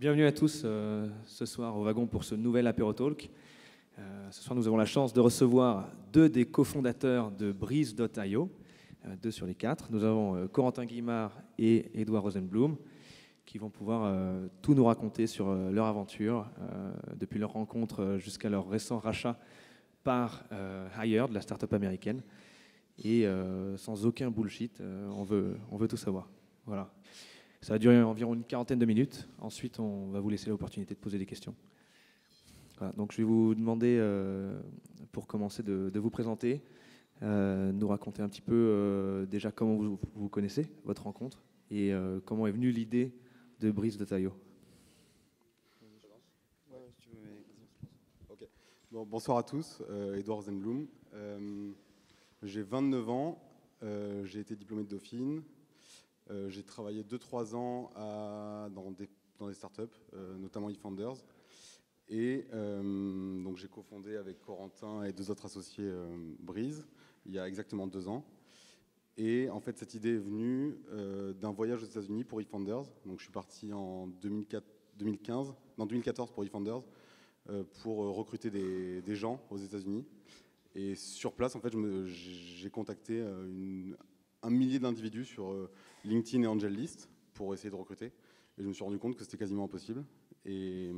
Bienvenue à tous ce soir au wagon pour ce nouvel Apéro Talk. Ce soir, nous avons la chance de recevoir deux des cofondateurs de Breeze.io, deux sur les quatre. Nous avons Corentin Guimard et Edouard Rosenblum qui vont pouvoir tout nous raconter sur leur aventure, depuis leur rencontre jusqu'à leur récent rachat par Hired, la start-up américaine. Et sans aucun bullshit, on veut tout savoir. Voilà. Ça va durer environ une quarantaine de minutes. Ensuite, on va vous laisser l'opportunité de poser des questions. Voilà, donc je vais vous demander, pour commencer, de vous présenter, nous raconter un petit peu déjà comment vous vous connaissez, votre rencontre, et comment est venue l'idée de Breeze.io. Okay. Bon, bonsoir à tous, Edouard Rosenblum. J'ai 29 ans, j'ai été diplômé de Dauphine. J'ai travaillé 2-3 ans dans des startups, notamment eFounders. Et donc j'ai cofondé avec Corentin et deux autres associés Breeze il y a exactement 2 ans. Et en fait, cette idée est venue d'un voyage aux États-Unis pour eFounders. Donc je suis parti en 2014 pour eFounders pour recruter des gens aux États-Unis. Et sur place, en fait, j'ai contacté 1 millier d'individus sur LinkedIn et AngelList pour essayer de recruter. Et je me suis rendu compte que c'était quasiment impossible. Et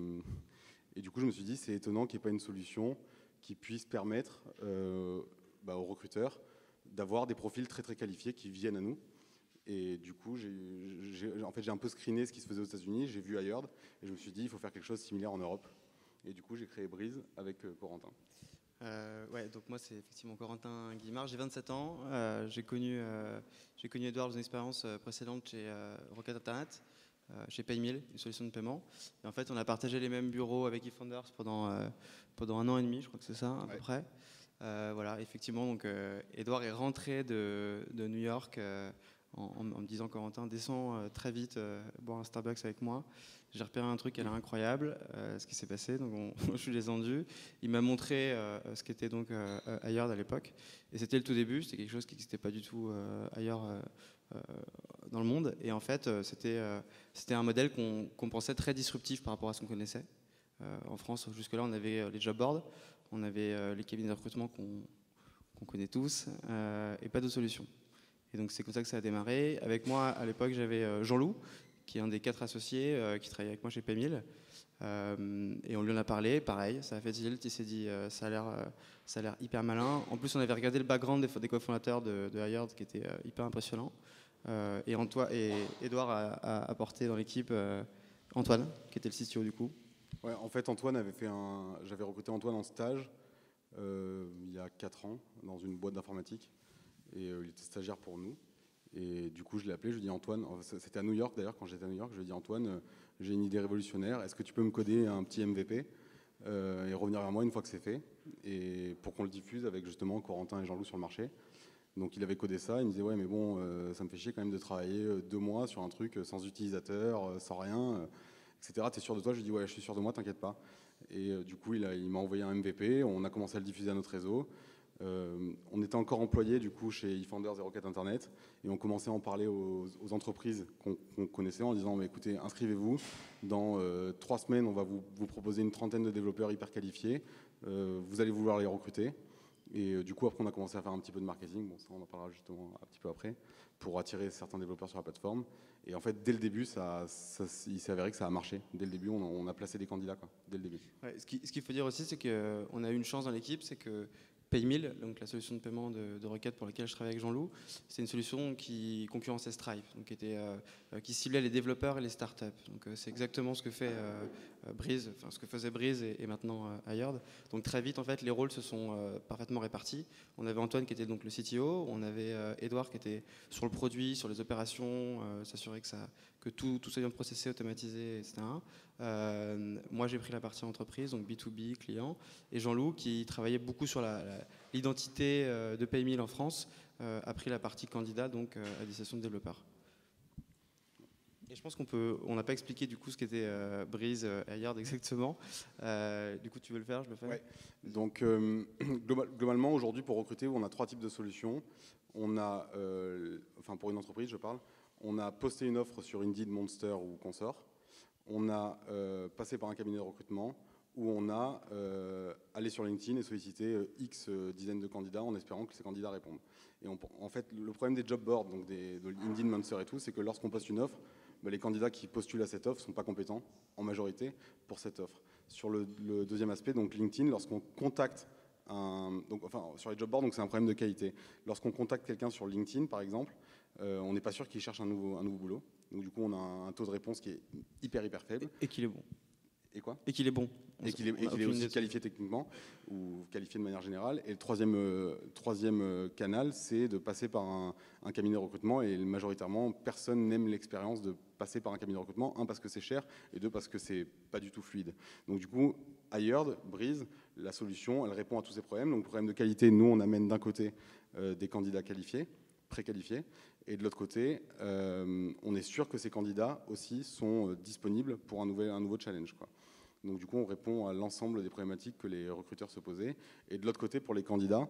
du coup, je me suis dit, c'est étonnant qu'il n'y ait pas une solution qui puisse permettre aux recruteurs d'avoir des profils très très qualifiés qui viennent à nous. Et du coup, j'ai un peu screené ce qui se faisait aux États-Unis, j'ai vu Hired, et je me suis dit, il faut faire quelque chose de similaire en Europe. Et du coup, j'ai créé Breeze avec Corentin. Ouais, donc moi c'est effectivement Corentin Guimard, j'ai 27 ans, j'ai connu Edouard dans une expérience précédente chez Rocket Internet, chez PayMill, une solution de paiement. Et en fait on a partagé les mêmes bureaux avec eFounders pendant 1 an et demi, je crois que c'est ça à peu près. Voilà, effectivement, donc Edouard est rentré de New York en me disant Corentin, descends très vite boire un Starbucks avec moi. J'ai repéré un truc qui a l'air incroyable, ce qui s'est passé, donc je suis descendu. Il m'a montré ce qu'était donc Hired à l'époque, et c'était le tout début, c'était quelque chose qui n'existait pas du tout ailleurs dans le monde, et en fait c'était un modèle qu'on pensait très disruptif par rapport à ce qu'on connaissait. En France, jusque-là, on avait les job boards, on avait les cabinets de recrutement qu'on connaît tous, et pas de solution. Et donc c'est comme ça que ça a démarré. Avec moi, à l'époque, j'avais Jean-Loup, qui est un des 4 associés qui travaille avec moi chez PayMill. Et on lui en a parlé, pareil, ça a fait tilt, il s'est dit ça a l'air hyper malin. En plus, on avait regardé le background des cofondateurs de Hired qui était hyper impressionnant. Et Edouard a apporté dans l'équipe Antoine, qui était le CTO du coup. Ouais, en fait, j'avais recruté Antoine en stage il y a 4 ans dans une boîte d'informatique. Et il était stagiaire pour nous. Et du coup, je l'ai appelé, je lui ai dit Antoine, c'était à New York d'ailleurs, quand j'étais à New York, je lui ai dit Antoine, j'ai une idée révolutionnaire, est-ce que tu peux me coder un petit MVP et revenir vers moi une fois que c'est fait, et pour qu'on le diffuse avec justement Corentin et Jean-Loup sur le marché. Donc il avait codé ça, il me disait ouais mais bon, ça me fait chier quand même de travailler 2 mois sur un truc sans utilisateur, sans rien, etc. T'es sûr de toi? Je lui ai dit ouais, je suis sûr de moi, t'inquiète pas. Et du coup, il m'a envoyé un MVP, on a commencé à le diffuser à notre réseau. On était encore employés du coup chez eFounders et Rocket Internet, et on commençait à en parler aux entreprises qu'on connaissait en disant mais écoutez, inscrivez-vous, dans 3 semaines on va vous proposer une trentaine de développeurs hyper qualifiés, vous allez vouloir les recruter. Et du coup après on a commencé à faire un petit peu de marketing, bon ça on en parlera justement un petit peu après, pour attirer certains développeurs sur la plateforme. Et en fait dès le début il s'est avéré que ça a marché. Dès le début on a placé des candidats quoi, dès le début. Ouais, ce qu'il faut dire aussi, c'est qu'on a eu une chance dans l'équipe, c'est que PayMill, donc la solution de paiement de Rocket pour laquelle je travaille avec Jean-Loup, c'est une solution qui concurrençait Stripe, donc qui ciblait les développeurs et les startups. Donc c'est exactement ce que fait Breeze, enfin ce que faisait Breeze et maintenant Hired. Donc très vite en fait les rôles se sont parfaitement répartis. On avait Antoine qui était donc le CTO, on avait Edouard qui était sur le produit, sur les opérations, s'assurer que tout soit bien processé, automatisé, etc. Moi j'ai pris la partie entreprise, donc B2B, client, et Jean-Loup qui travaillait beaucoup sur l'identité de PayMill en France a pris la partie candidat, donc à destination de développeurs. Et je pense on n'a pas expliqué du coup ce qu'était Breeze et Hired exactement. Du coup tu veux le faire, je le fais. Ouais. Donc globalement aujourd'hui pour recruter on a 3 types de solutions. On a, pour une entreprise je parle, on a posté une offre sur Indeed, Monster ou Consort. on a passé par un cabinet de recrutement, où on a allé sur LinkedIn et sollicité X dizaines de candidats en espérant que ces candidats répondent. Et en fait, le problème des job boards, donc de LinkedIn, Monster et tout, c'est que lorsqu'on poste une offre, les candidats qui postulent à cette offre ne sont pas compétents, en majorité, pour cette offre. Sur le deuxième aspect, donc LinkedIn, lorsqu'on contacte sur les job boards, donc c'est un problème de qualité. Lorsqu'on contacte quelqu'un sur LinkedIn, par exemple, on n'est pas sûr qu'il cherche un nouveau boulot. Donc du coup, on a un taux de réponse qui est hyper faible. Et qu'il est bon. Et quoi ? Et qu'il est bon. Et qu'il est aussi qualifié techniquement, ou qualifié de manière générale. Et le troisième canal, c'est de passer par un cabinet de recrutement. Et majoritairement, personne n'aime l'expérience de passer par un cabinet de recrutement. 1, parce que c'est cher, et 2, parce que c'est pas du tout fluide. Donc du coup, Hired, Breeze, la solution, elle répond à tous ces problèmes. Donc problème de qualité, nous, on amène d'un côté des candidats qualifiés, préqualifiés, et de l'autre côté, on est sûr que ces candidats aussi sont disponibles pour un nouveau challenge, quoi. Donc du coup, on répond à l'ensemble des problématiques que les recruteurs se posaient. Et de l'autre côté, pour les candidats,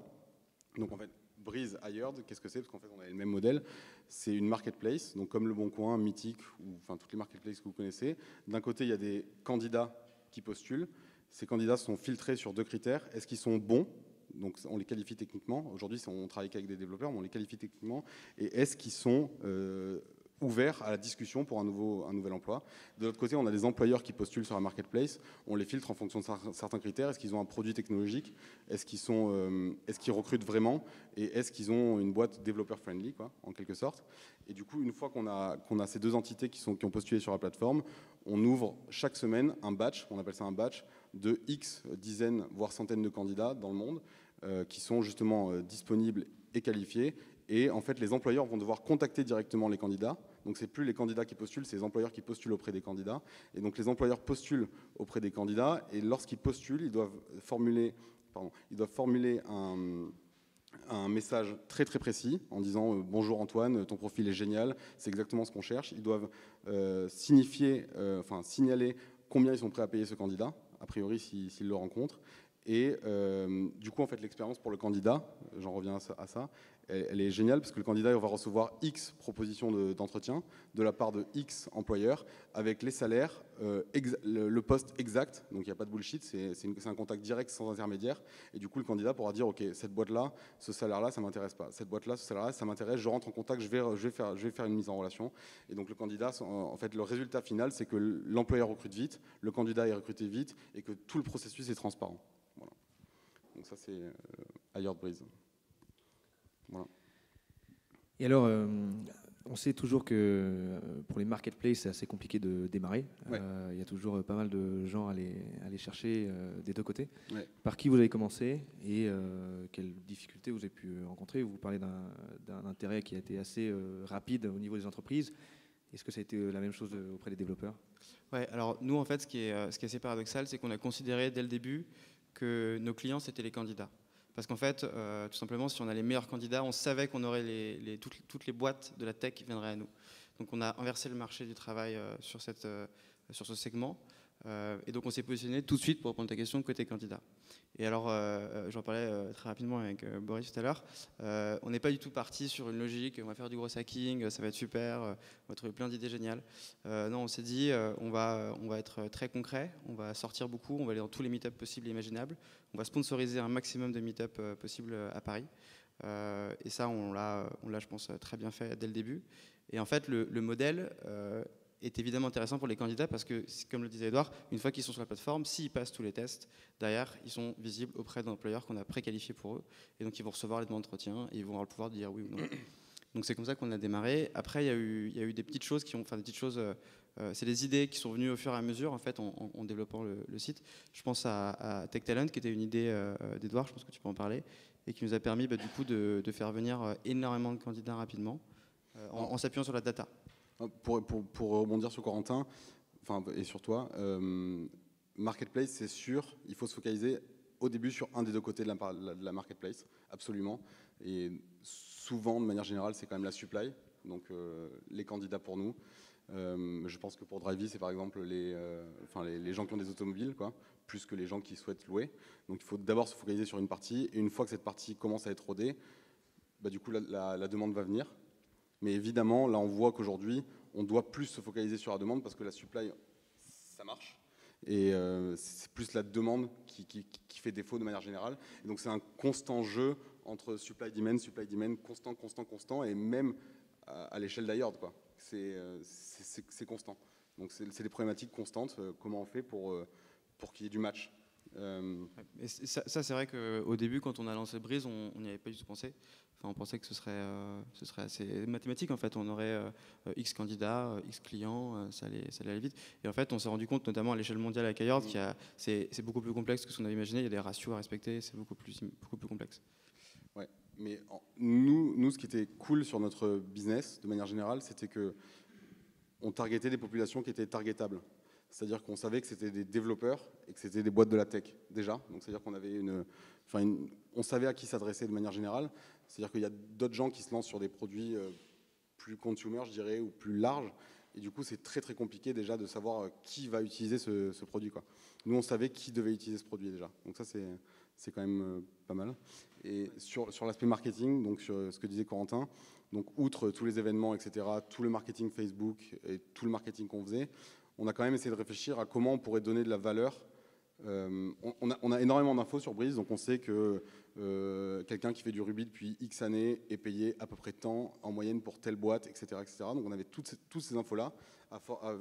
donc en fait, Breeze Hired, qu'est-ce que c'est ? Parce qu'en fait, on a le même modèle. C'est une marketplace, donc comme Le Bon Coin, Mythique, ou enfin toutes les marketplaces que vous connaissez. D'un côté, il y a des candidats qui postulent. Ces candidats sont filtrés sur 2 critères. Est-ce qu'ils sont bons ? Donc on les qualifie techniquement. Aujourd'hui, on travaille qu'avec des développeurs, mais on les qualifie techniquement. Et est-ce qu'ils sont ouverts à la discussion pour un nouvel emploi. De l'autre côté, on a des employeurs qui postulent sur la marketplace. On les filtre en fonction de certains critères. Est-ce qu'ils ont un produit technologique ? Est-ce qu'ils recrutent vraiment ? Et est-ce qu'ils ont une boîte développeur friendly, quoi, en quelque sorte ? Et du coup, une fois qu'on a ces 2 entités qui ont postulé sur la plateforme, on ouvre chaque semaine un batch, on appelle ça un batch, de X dizaines, voire centaines de candidats dans le monde qui sont justement disponibles et qualifiés. Et en fait, les employeurs vont devoir contacter directement les candidats. Donc, c'est plus les candidats qui postulent, c'est les employeurs qui postulent auprès des candidats. Et donc, les employeurs postulent auprès des candidats. Et lorsqu'ils postulent, ils doivent formuler un message très précis en disant bonjour Antoine, ton profil est génial, c'est exactement ce qu'on cherche. Ils doivent signaler combien ils sont prêts à payer ce candidat, a priori s'ils le rencontrent. Et du coup, en fait, l'expérience pour le candidat, j'en reviens à ça, elle est géniale parce que le candidat il va recevoir X propositions d'entretien de la part de X employeurs avec les salaires, le poste exact, donc il n'y a pas de bullshit, c'est un contact direct sans intermédiaire. Et du coup, le candidat pourra dire ok, cette boîte-là, ce salaire-là, ça ne m'intéresse pas. Cette boîte-là, ce salaire-là, ça m'intéresse, je rentre en contact, je vais faire une mise en relation. Et donc, le candidat, en fait, le résultat final, c'est que l'employeur recrute vite, le candidat est recruté vite et que tout le processus est transparent. Voilà. Donc ça, c'est Hired Breeze. Voilà. Et alors, on sait toujours que pour les marketplaces, c'est assez compliqué de démarrer. Ouais. Il y a toujours pas mal de gens à aller chercher des 2 côtés. Ouais. Par qui vous avez commencé et quelles difficultés vous avez pu rencontrer ? Vous parlez d'un intérêt qui a été assez rapide au niveau des entreprises. Est-ce que ça a été la même chose auprès des développeurs ? Ouais, alors nous, en fait, ce qui est assez paradoxal, c'est qu'on a considéré dès le début que nos clients, c'était les candidats. Parce qu'en fait, tout simplement, si on a les meilleurs candidats, on savait qu'on aurait toutes les boîtes de la tech qui viendraient à nous. Donc on a inversé le marché du travail sur ce segment. Et donc on s'est positionné tout de suite, pour répondre à ta question, côté candidat. Et alors, j'en parlais très rapidement avec Boris tout à l'heure, on n'est pas du tout parti sur une logique, on va faire du gros hacking, ça va être super, on va trouver plein d'idées géniales. Non, on s'est dit, on va être très concret, on va sortir beaucoup, on va aller dans tous les meet-ups possibles et imaginables, on va sponsoriser un maximum de meet-ups possibles à Paris. Et ça, on l'a, je pense, très bien fait dès le début. Et en fait, le modèle est évidemment intéressant pour les candidats parce que, comme le disait Edouard, une fois qu'ils sont sur la plateforme, s'ils passent tous les tests, derrière, ils sont visibles auprès d'employeurs qu'on a préqualifiés pour eux. Et donc, ils vont recevoir les demandes d'entretien et ils vont avoir le pouvoir de dire oui ou non. Donc, c'est comme ça qu'on a démarré. Après, il y a eu des petites choses c'est des idées qui sont venues au fur et à mesure, en fait, en développant le site. Je pense à Tech Talent, qui était une idée d'Edouard, je pense que tu peux en parler, et qui nous a permis, du coup, de faire venir énormément de candidats rapidement, en s'appuyant sur la data. Pour rebondir sur Corentin, et sur toi, Marketplace, c'est sûr, il faut se focaliser au début sur un des 2 côtés de la Marketplace, absolument. Et souvent, de manière générale, c'est quand même la supply, donc les candidats pour nous. Je pense que pour Drivey, c'est par exemple les gens qui ont des automobiles, quoi, plus que les gens qui souhaitent louer. Donc il faut d'abord se focaliser sur une partie, et une fois que cette partie commence à être rodée, du coup la demande va venir. Mais évidemment, là, on voit qu'aujourd'hui, on doit plus se focaliser sur la demande parce que la supply, ça marche. Et c'est plus la demande qui fait défaut de manière générale. Et donc c'est un constant jeu entre supply demand, constant, et même à l'échelle d'Hired, quoi. C'est constant. Donc c'est des problématiques constantes. Comment on fait pour qu'il y ait du match. Et ça c'est vrai qu'au début, quand on a lancé Breeze, on n'y avait pas du tout pensé. Enfin, on pensait que ce serait assez mathématique. En fait, on aurait X candidats, X clients, ça allait aller vite. Et en fait, on s'est rendu compte, notamment à l'échelle mondiale avec Hired, c'est beaucoup plus complexe que ce qu'on avait imaginé. Il y a des ratios à respecter, c'est beaucoup plus complexe. Ouais, mais nous, ce qui était cool sur notre business, de manière générale, c'était que on targetait des populations qui étaient targetables. C'est-à-dire qu'on savait que c'était des développeurs et que c'était des boîtes de la tech, déjà. Donc, c'est-à-dire qu'on avait on savait à qui s'adresser de manière générale. C'est-à-dire qu'il y a d'autres gens qui se lancent sur des produits plus consumer, je dirais, ou plus larges. Et du coup, c'est très, très compliqué déjà de savoir qui va utiliser ce produit, quoi. Nous, on savait qui devait utiliser ce produit déjà. Donc ça, c'est quand même pas mal. Et sur l'aspect marketing, donc sur ce que disait Corentin, donc outre tous les événements, etc., tout le marketing Facebook et tout le marketing qu'on faisait, on a quand même essayé de réfléchir à comment on pourrait donner de la valeur. On a énormément d'infos sur Breeze, donc on sait que quelqu'un qui fait du Ruby depuis X années est payé à peu près tant en moyenne pour telle boîte, etc. etc. Donc on avait toutes ces infos-là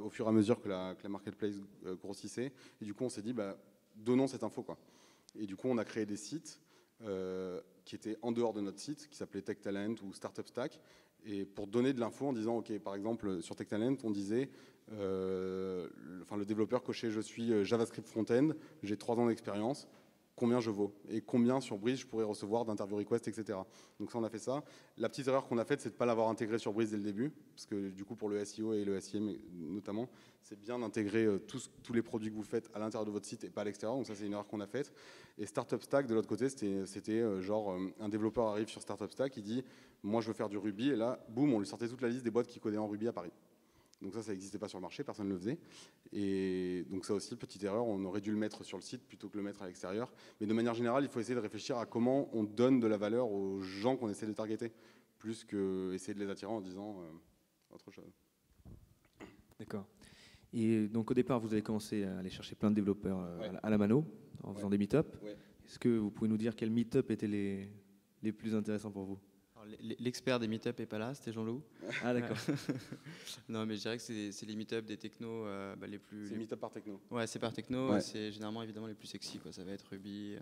au fur et à mesure que la marketplace grossissait. Et du coup, on s'est dit, donnons cette info, quoi. Et du coup, on a créé des sites qui étaient en dehors de notre site, qui s'appelaient Tech Talent ou Startup Stack, et pour donner de l'info en disant, OK, par exemple, sur Tech Talent, on disait, le développeur cochait, je suis JavaScript front-end, j'ai 3 ans d'expérience, combien je vaux et combien sur Breeze je pourrais recevoir d'interview request, etc. Donc ça, on a fait ça. La petite erreur qu'on a faite, c'est de ne pas l'avoir intégré sur Breeze dès le début, parce que du coup, pour le SEO et le SEM notamment, c'est bien d'intégrer tous les produits que vous faites à l'intérieur de votre site et pas à l'extérieur. Donc ça, c'est une erreur qu'on a faite. Et Startup Stack, de l'autre côté, c'était un développeur arrive sur Startup Stack, il dit, moi, je veux faire du Ruby, et là, boum, on lui sortait toute la liste des boîtes qui codaient en Ruby à Paris. Donc ça n'existait pas sur le marché, personne ne le faisait. Et donc ça aussi, petite erreur, on aurait dû le mettre sur le site plutôt que le mettre à l'extérieur. Mais de manière générale, il faut essayer de réfléchir à comment on donne de la valeur aux gens qu'on essaie de targeter, plus qu'essayer de les attirer en disant autre chose. D'accord. Et donc au départ, vous avez commencé à aller chercher plein de développeurs à la mano, en faisant des meet-up. Ouais. Est-ce que vous pouvez nous dire quels meet-up étaient les plus intéressants pour vous? L'expert des meet-up n'est pas là, c'était Jean-Loup. Ah d'accord. Non, mais je dirais que c'est les meet-up des technos les plus... C'est meet-up par techno. Ouais, c'est par techno, Ouais. c'est généralement évidemment les plus sexy, quoi. Ça va être Ruby,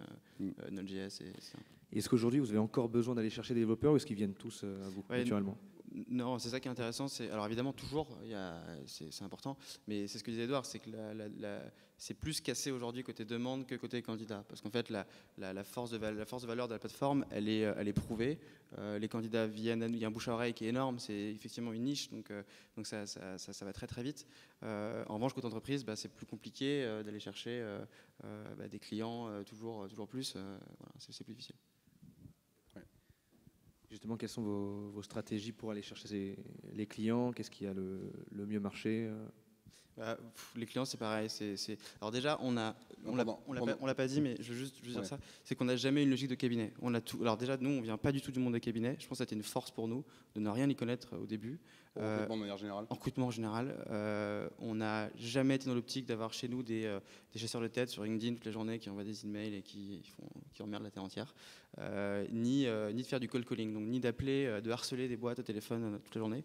Node.js et ça. Est-ce qu'aujourd'hui, vous avez encore besoin d'aller chercher des développeurs ou est-ce qu'ils viennent tous à vous, naturellement? Non, c'est ça qui est intéressant. Alors évidemment, toujours, c'est important, mais c'est ce que disait Edouard, c'est que c'est plus cassé aujourd'hui côté demande que côté candidat. Parce qu'en fait, la force de valeur de la plateforme, elle est prouvée. Les candidats viennent, il y a un bouche à oreille qui est énorme, c'est effectivement une niche, donc ça va très très vite. En revanche, côté entreprise, c'est plus compliqué d'aller chercher des clients toujours plus. Voilà, c'est plus difficile. Justement, quelles sont vos stratégies pour aller chercher les clients? Qu'est-ce qui a le mieux marché? Les clients, c'est pareil. Alors déjà, on l'a pas dit, mais je veux juste dire ça, c'est qu'on n'a jamais une logique de cabinet. On a tout. Alors déjà, nous, on vient pas du tout du monde des cabinets. Je pense que c'était une force pour nous de ne rien y connaître au début. En recrutement de manière générale. En recrutement en général. On n'a jamais été dans l'optique d'avoir chez nous des chasseurs de tête sur LinkedIn toute la journée qui envoient des emails et qui emmerdent la terre entière. Ni de faire du cold calling, donc ni d'appeler, de harceler des boîtes au téléphone toute la journée.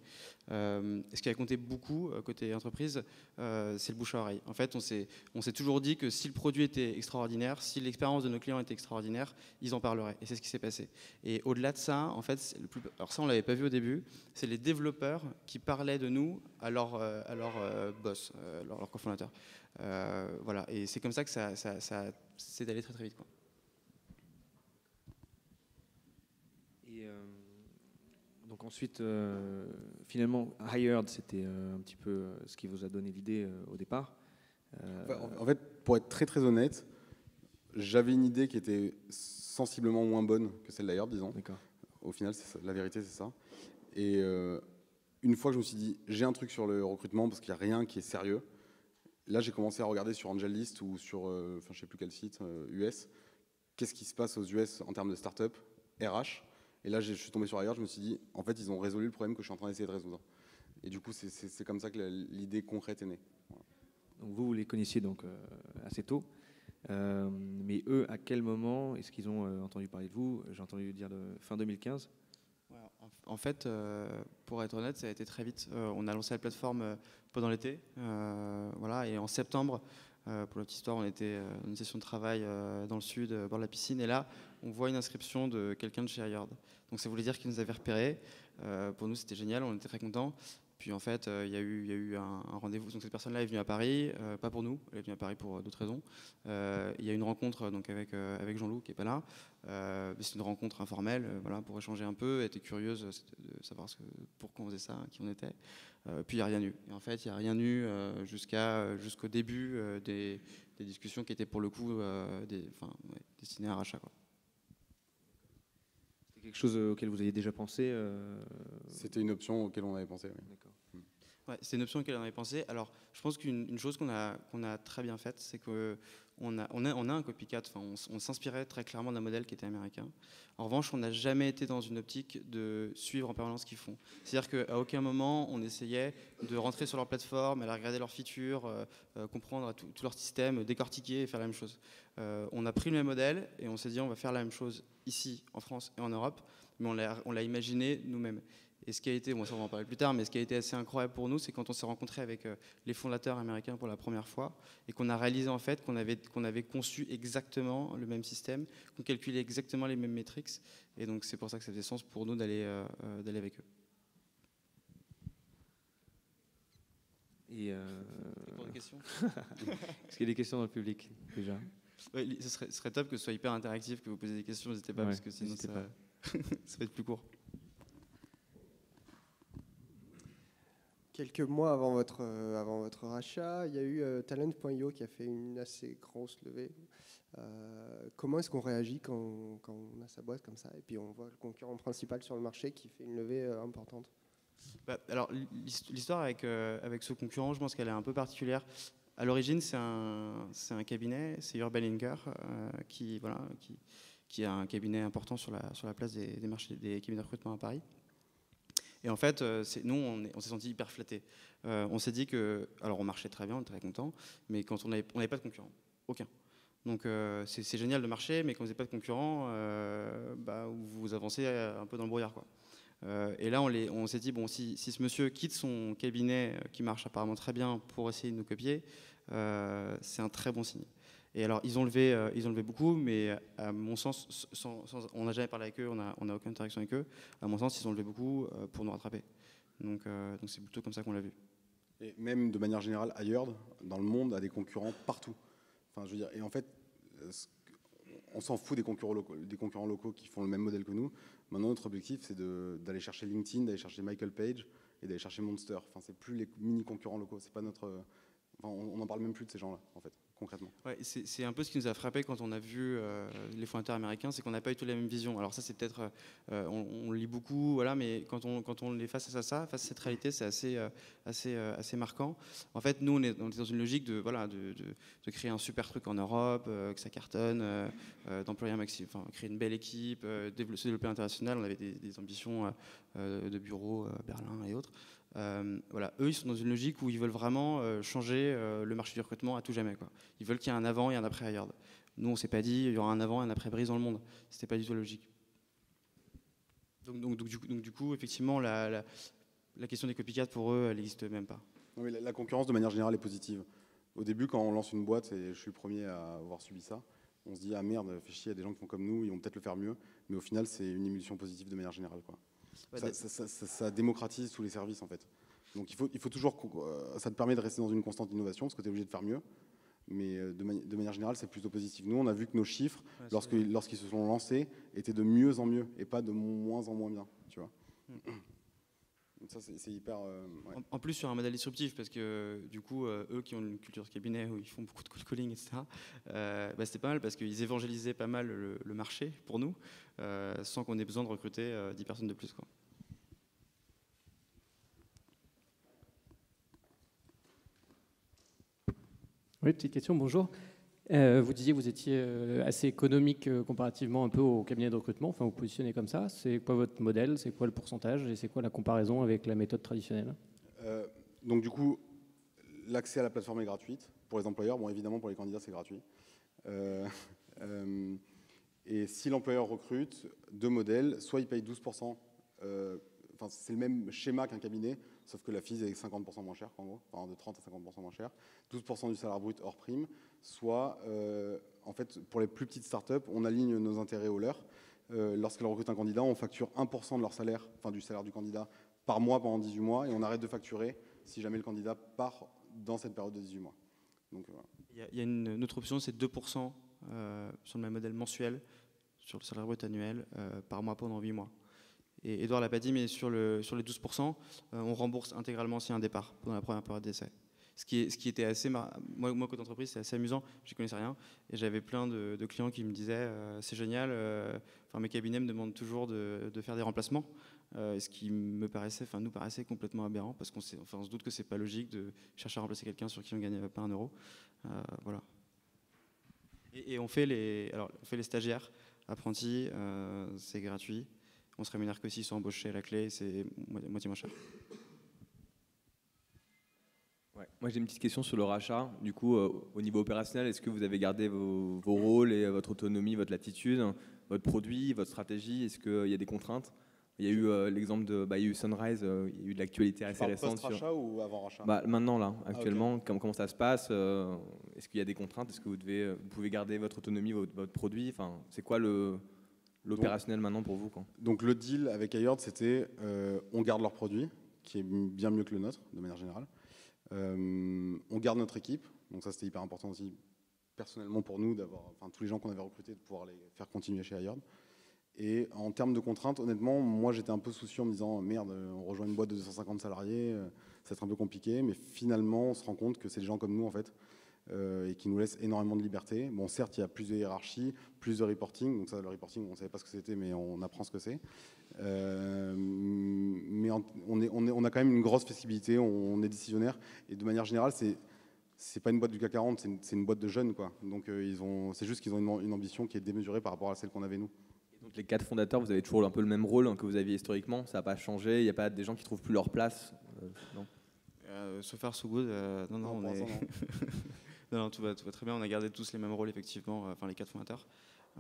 Ce qui a compté beaucoup côté entreprise, c'est le bouche à oreille. En fait, on s'est toujours dit que si le produit était extraordinaire, si l'expérience de nos clients était extraordinaire, ils en parleraient. Et c'est ce qui s'est passé. Et au-delà de ça, en fait, alors ça on l'avait pas vu au début, c'est les développeurs qui parlaient de nous à leur boss, leur cofondateur. Voilà. Et c'est comme ça que ça c'est allé très très vite, quoi. Donc ensuite, finalement, Hired, c'était un petit peu ce qui vous a donné l'idée au départ. En fait, pour être très très honnête, j'avais une idée qui était sensiblement moins bonne que celle d'Hired, disons. D'accord. Au final, la vérité, c'est ça. Et une fois que je me suis dit, j'ai un truc sur le recrutement parce qu'il n'y a rien qui est sérieux, là, j'ai commencé à regarder sur AngelList ou sur, je ne sais plus quel site, US, qu'est-ce qui se passe aux US en termes de start-up, RH. Et là, je suis tombé sur Hired, je me suis dit, en fait, ils ont résolu le problème que je suis en train d'essayer de résoudre. Et du coup, c'est comme ça que l'idée concrète est née. Voilà. Donc vous les connaissiez donc assez tôt. Mais eux, à quel moment est-ce qu'ils ont entendu parler de vous? J'ai entendu dire fin 2015. Ouais, en fait, pour être honnête, ça a été très vite. On a lancé la plateforme pendant l'été, voilà, et en septembre, pour la petite histoire, on était dans une session de travail dans le sud, au bord de la piscine, et là, on voit une inscription de quelqu'un de chez Hired. Donc ça voulait dire qu'ils nous avaient repérés. Pour nous, c'était génial, on était très contents. Puis en fait, il y a eu un rendez-vous. Donc cette personne-là est venue à Paris, pas pour nous, elle est venue à Paris pour d'autres raisons. Il y a eu une rencontre donc avec Jean-Loup qui est pas là. C'est une rencontre informelle, voilà, pour échanger un peu. Elle était curieuse de savoir pourquoi on faisait ça, qui on était. Puis il n'y a rien eu. Et en fait, il n'y a rien eu jusqu'au début des discussions qui étaient pour le coup destinées à un rachat, quoi. C'est quelque chose auquel vous aviez déjà pensé C'était une option auquel on avait pensé. Oui. D'accord. Ouais, c'est une option auquel on avait pensé. Alors, je pense qu'une chose qu'on a très bien faite, c'est qu'on a un copycat. Enfin, on s'inspirait très clairement d'un modèle qui était américain. En revanche, on n'a jamais été dans une optique de suivre en permanence ce qu'ils font. C'est-à-dire qu'à aucun moment, on essayait de rentrer sur leur plateforme, aller regarder leurs features, comprendre tout leur système, décortiquer et faire la même chose. On a pris le même modèle et on s'est dit on va faire la même chose ici, en France et en Europe, mais on l'a imaginé nous-mêmes. Et ce qui a été, ça on va en parler plus tard, mais ce qui a été assez incroyable pour nous, c'est quand on s'est rencontré avec les fondateurs américains pour la première fois et qu'on a réalisé en fait qu'on avait conçu exactement le même système, qu'on calculait exactement les mêmes métriques. Et donc c'est pour ça que ça faisait sens pour nous d'aller avec eux. Et pour des questions. Est-ce qu'il y a des questions dans le public déjà? Ouais, ce serait top que ce soit hyper interactif, que vous posez des questions, n'hésitez pas, parce que sinon ça va être plus court. Quelques mois avant votre rachat, il y a eu Talent.io qui a fait une assez grosse levée. Comment est-ce qu'on réagit quand on a sa boîte comme ça et puis on voit le concurrent principal sur le marché qui fait une levée importante? Alors, l'histoire avec ce concurrent, je pense qu'elle est un peu particulière. À l'origine, c'est un cabinet, c'est Urban Linker, qui a un cabinet important sur la place des cabinets de recrutement à Paris. Et en fait, nous, on s'est senti hyper flattés. On s'est dit que, alors on marchait très bien, on était très contents, mais quand on n'avait pas de concurrent, aucun. Donc c'est génial de marcher, mais quand vous n'avez pas de concurrent, vous avancez un peu dans le brouillard, quoi. Et là, on s'est dit, bon, si ce monsieur quitte son cabinet qui marche apparemment très bien pour essayer de nous copier, c'est un très bon signe. Et alors, ils ont levé beaucoup, mais à mon sens, on n'a jamais parlé avec eux, on n'a aucune interaction avec eux. À mon sens, ils ont levé beaucoup pour nous rattraper. Donc c'est plutôt comme ça qu'on l'a vu. Et même de manière générale, ailleurs, dans le monde, a des concurrents partout. Enfin, je veux dire, et en fait, on s'en fout des concurrents locaux qui font le même modèle que nous. Maintenant, notre objectif, c'est d'aller chercher LinkedIn, d'aller chercher Michael Page et d'aller chercher Monster. Enfin, c'est plus les mini concurrents locaux. C'est pas notre. Enfin, on n'en parle même plus de ces gens-là, en fait, concrètement. Ouais, c'est un peu ce qui nous a frappé quand on a vu les fondateurs américains, c'est qu'on n'a pas eu tout la même vision. Alors ça, c'est peut-être, on lit beaucoup, voilà, mais quand on les face à ça, face à cette réalité, c'est assez marquant. En fait, nous, on est dans une logique de créer un super truc en Europe, que ça cartonne, d'employer un maximum, enfin, créer une belle équipe, se développer à l'international. On avait des ambitions de bureaux, Berlin et autres. Voilà, eux, ils sont dans une logique où ils veulent vraiment changer le marché du recrutement à tout jamais, quoi. Ils veulent qu'il y ait un avant et un après Hired. Nous, on s'est pas dit il y aura un avant et un après Breeze dans le monde. C'était pas du tout la logique. Donc du coup, effectivement, la question des copycats pour eux, elle n'existe même pas. Non, mais la concurrence, de manière générale, est positive. Au début, quand on lance une boîte, et je suis le premier à avoir subi ça, on se dit ah merde, fait chier, il y a des gens qui font comme nous, ils vont peut-être le faire mieux. Mais au final, c'est une émulsion positive de manière générale, quoi. Ouais, ça démocratise tous les services, en fait. Donc il faut toujours, ça te permet de rester dans une constante innovation parce que tu es obligé de faire mieux. Mais de manière générale, c'est plutôt positif. Nous, on a vu que nos chiffres, lorsqu'ils se sont lancés, étaient de mieux en mieux et pas de moins en moins bien, tu vois. Donc ça, c'est hyper... ouais. En plus, sur un modèle disruptif, parce que du coup, eux qui ont une culture de cabinet où ils font beaucoup de cold calling, etc., c'était pas mal parce qu'ils évangélisaient pas mal le marché pour nous, sans qu'on ait besoin de recruter 10 personnes de plus, quoi. Oui, petite question, bonjour. Vous disiez que vous étiez assez économique comparativement un peu au cabinet de recrutement, enfin vous positionnez comme ça. C'est quoi votre modèle? C'est quoi le pourcentage? Et c'est quoi la comparaison avec la méthode traditionnelle? Donc du coup, l'accès à la plateforme est gratuit pour les employeurs. Bon, évidemment, pour les candidats, c'est gratuit. Et si l'employeur recrute deux modèles, soit il paye 12%, c'est le même schéma qu'un cabinet, sauf que la FIS est 50% moins chère, en gros, enfin de 30 à 50% moins chère, 12% du salaire brut hors prime, soit, en fait, pour les plus petites startups, on aligne nos intérêts aux leurs. Lorsqu'elles recrutent un candidat, on facture 1% de leur salaire, enfin du salaire du candidat, par mois pendant 18 mois, et on arrête de facturer si jamais le candidat part dans cette période de 18 mois. Donc, voilà. Il y a une autre option, c'est 2% sur le même modèle mensuel, sur le salaire brut annuel, par mois pendant 8 mois. Et Edouard l'a pas dit, mais sur les 12%, on rembourse intégralement s'il y a un départ pendant la première période d'essai. Ce qui était assez moi côté entreprise, c'est assez amusant. Je connaissais rien et j'avais plein de clients qui me disaient c'est génial. Mes cabinets me demandent toujours de faire des remplacements, ce qui nous paraissait complètement aberrant parce qu'on se doute que c'est pas logique de chercher à remplacer quelqu'un sur qui on gagne pas un euro. Voilà. Et on fait les stagiaires, apprentis, c'est gratuit. On se rémunère que s'ils sont embauchés à la clé, c'est moitié moins cher. Ouais. Moi, j'ai une petite question sur le rachat. Du coup, au niveau opérationnel, est-ce que vous avez gardé vos rôles et votre autonomie, votre latitude, votre produit, votre stratégie? Est-ce qu'il y a des contraintes? Il y a eu l'exemple de il y a eu Sunrise, il y a eu de l'actualité assez récente. Post-rachat ou avant rachat? Maintenant, là, actuellement, okay. Comment ça se passe? Est-ce qu'il y a des contraintes? Est-ce que vous pouvez garder votre autonomie, votre produit? C'est quoi l'opérationnel maintenant pour vous, quoi? Donc le deal avec Hired, c'était on garde leur produit, qui est bien mieux que le nôtre, de manière générale. On garde notre équipe, donc ça c'était hyper important aussi personnellement pour nous d'avoir tous les gens qu'on avait recrutés, de pouvoir les faire continuer chez Hired. Et en termes de contraintes, honnêtement, moi j'étais un peu soucieux en me disant merde, on rejoint une boîte de 250 salariés, ça va être un peu compliqué, mais finalement on se rend compte que c'est des gens comme nous en fait, et qui nous laissent énormément de liberté. Bon, certes, il y a plus de hiérarchie, plus de reporting, donc ça, le reporting, on ne savait pas ce que c'était, mais on apprend ce que c'est. Mais on a quand même une grosse flexibilité, on est décisionnaire, et de manière générale, c'est pas une boîte du CAC 40, c'est une boîte de jeunes, quoi. Donc c'est juste qu'ils ont une ambition qui est démesurée par rapport à celle qu'on avait nous. Et donc les 4 fondateurs, vous avez toujours un peu le même rôle que vous aviez historiquement, ça n'a pas changé, il n'y a pas des gens qui trouvent plus leur place? Non. So far so good. Non, on est... non, tout va très bien. On a gardé tous les mêmes rôles, effectivement, les 4 fondateurs.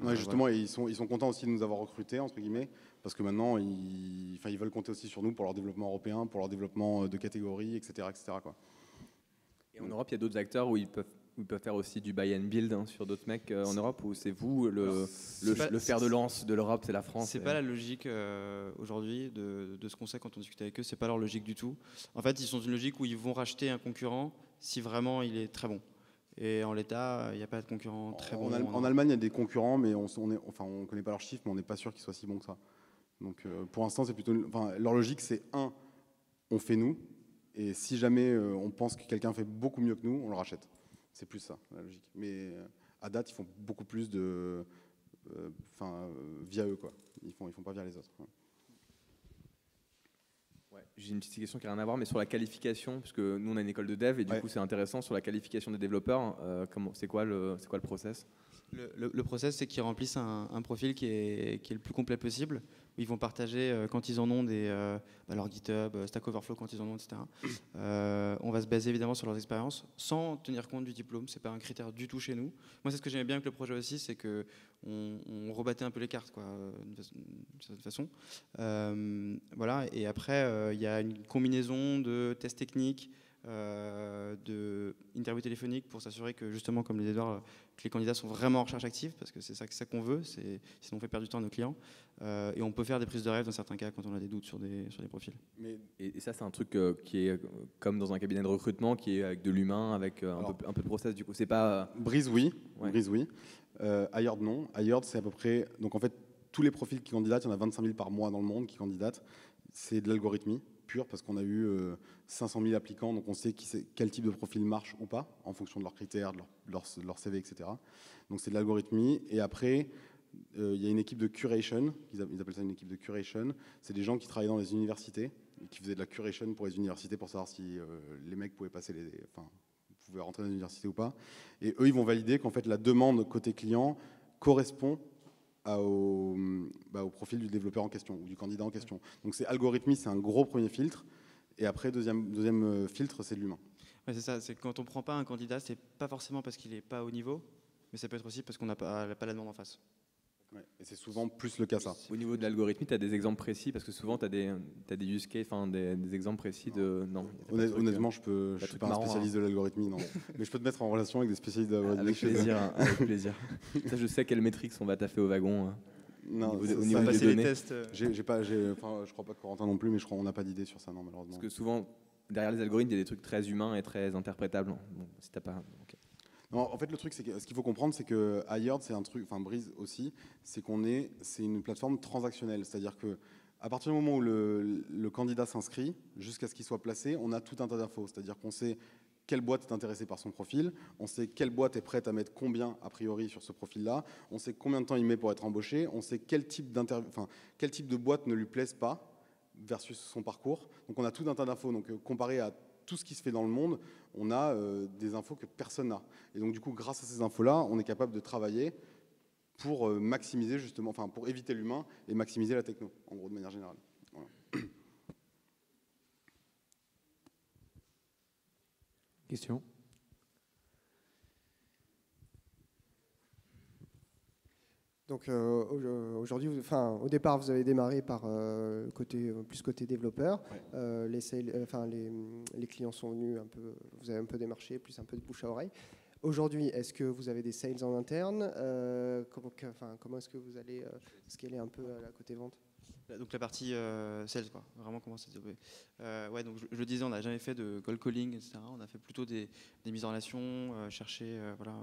Ouais, justement, voilà. Ils sont contents aussi de nous avoir recrutés, entre guillemets, parce que maintenant, ils veulent compter aussi sur nous pour leur développement européen, pour leur développement de catégories, etc. quoi. Et en Europe, il y a d'autres acteurs où ils peuvent faire aussi du buy and build sur d'autres mecs en Europe, ou c'est vous le fer de lance de l'Europe, c'est la France? C'est pas la logique aujourd'hui de ce qu'on sait quand on discute avec eux, c'est pas leur logique du tout. En fait, ils sont dans une logique où ils vont racheter un concurrent si vraiment il est très bon. Et en l'état, il n'y a pas de concurrent très bon. En Allemagne, il y a des concurrents, mais on ne connaît pas leurs chiffres, mais on n'est pas sûr qu'ils soient si bons que ça. Donc pour l'instant, c'est plutôt, leur logique, c'est on fait nous, et si jamais on pense que quelqu'un fait beaucoup mieux que nous, on le rachète. C'est plus ça, la logique. Mais à date, ils font beaucoup plus via eux, quoi. Ils font pas via les autres. Ouais. Ouais, j'ai une petite question qui n'a rien à voir, mais sur la qualification, parce que nous on a une école de dev et du coup c'est intéressant sur la qualification des développeurs. C'est quoi le process? Le process, c'est qu'ils remplissent un profil qui est le plus complet possible. Où ils vont partager quand ils en ont leur GitHub, Stack Overflow quand ils en ont, etc. On va se baser évidemment sur leurs expériences, sans tenir compte du diplôme. C'est pas un critère du tout chez nous. Moi, c'est ce que j'aimais bien avec le projet aussi, c'est que on rebattait un peu les cartes, quoi, d'une certaine façon. Voilà. Et après, il y a une combinaison de tests techniques, de interviews téléphoniques pour s'assurer que justement, comme les Edouard, que les candidats sont vraiment en recherche active, parce que c'est ça qu'on veut, sinon on fait perdre du temps à nos clients. Et on peut faire des prises de rêve dans certains cas quand on a des doutes sur des profils. Et ça, c'est un truc qui est comme dans un cabinet de recrutement, qui est avec de l'humain, avec un peu de process. Du coup, c'est pas. Breeze, oui. Ouais. Breeze, oui. Hired, non. Hired, c'est à peu près. Donc en fait, tous les profils qui candidatent, il y en a 25 000 par mois dans le monde qui candidatent. C'est de l'algorithmie pure parce qu'on a eu 500 000 applicants, donc on sait quel type de profil marche ou pas en fonction de leurs critères, de leur CV, etc. Donc c'est de l'algorithmie. Et après, il y a une équipe de curation, ils appellent ça une équipe de curation. C'est des gens qui travaillent dans les universités, qui faisaient de la curation pour les universités pour savoir si les mecs pouvaient passer pouvaient rentrer dans l'université ou pas. Et eux, ils vont valider qu'en fait la demande côté client correspond au profil du développeur en question ou du candidat en question. Donc c'est algorithmie, c'est un gros premier filtre. Et après, deuxième filtre, c'est de l'humain. Ouais, c'est ça, c'est que quand on ne prend pas un candidat, c'est pas forcément parce qu'il n'est pas au niveau, mais ça peut être aussi parce qu'on n'a pas la demande en face. Ouais, et c'est souvent plus le cas ça. Au niveau de l'algorithme, tu as des exemples précis parce que souvent tu as des use cases, enfin des exemples précis de. Non. Honnêtement, je suis pas un spécialiste de l'algorithme, non. Mais je peux te mettre en relation avec des spécialistes de l'algorithme. Avec plaisir, avec plaisir. Ça, je sais quelles métriques on va taffer au wagon. Non, au ça, niveau des passer les données. tests. je crois pas que Corentin non plus, mais on n'a pas d'idée sur ça, non, malheureusement. Parce que souvent, derrière les algorithmes, il y a des trucs très humains et très interprétables. Bon, si t'as pas. Ok. Non, en fait, le truc, c'est que ce qu'il faut comprendre, c'est que Hired, c'est un truc, enfin Breeze aussi, c'est une plateforme transactionnelle. C'est-à-dire que à partir du moment où le candidat s'inscrit, jusqu'à ce qu'il soit placé, on a tout un tas d'infos. C'est-à-dire qu'on sait quelle boîte est intéressée par son profil, on sait quelle boîte est prête à mettre combien a priori sur ce profil-là, on sait combien de temps il met pour être embauché, on sait quel type de boîte ne lui plaise pas versus son parcours. Donc on a tout un tas d'infos. Donc comparé à tout ce qui se fait dans le monde, on a des infos que personne n'a. Et donc du coup, grâce à ces infos-là, on est capable de travailler pour maximiser justement, enfin pour éviter l'humain et maximiser la techno, en gros de manière générale. Voilà. Question. Donc aujourd'hui, au départ, vous avez démarré par plus côté développeur. Ouais. Les clients sont venus un peu, vous avez un peu démarché, plus un peu de bouche à oreille. Aujourd'hui, est-ce que vous avez des sales en interne? Comment est-ce que vous allez scaler un peu à la côté vente? Donc la partie sales, quoi. Vraiment comment ça se développer. Ouais, donc je le disais, on n'a jamais fait de cold calling, etc. On a fait plutôt des mises en relation, chercher, voilà.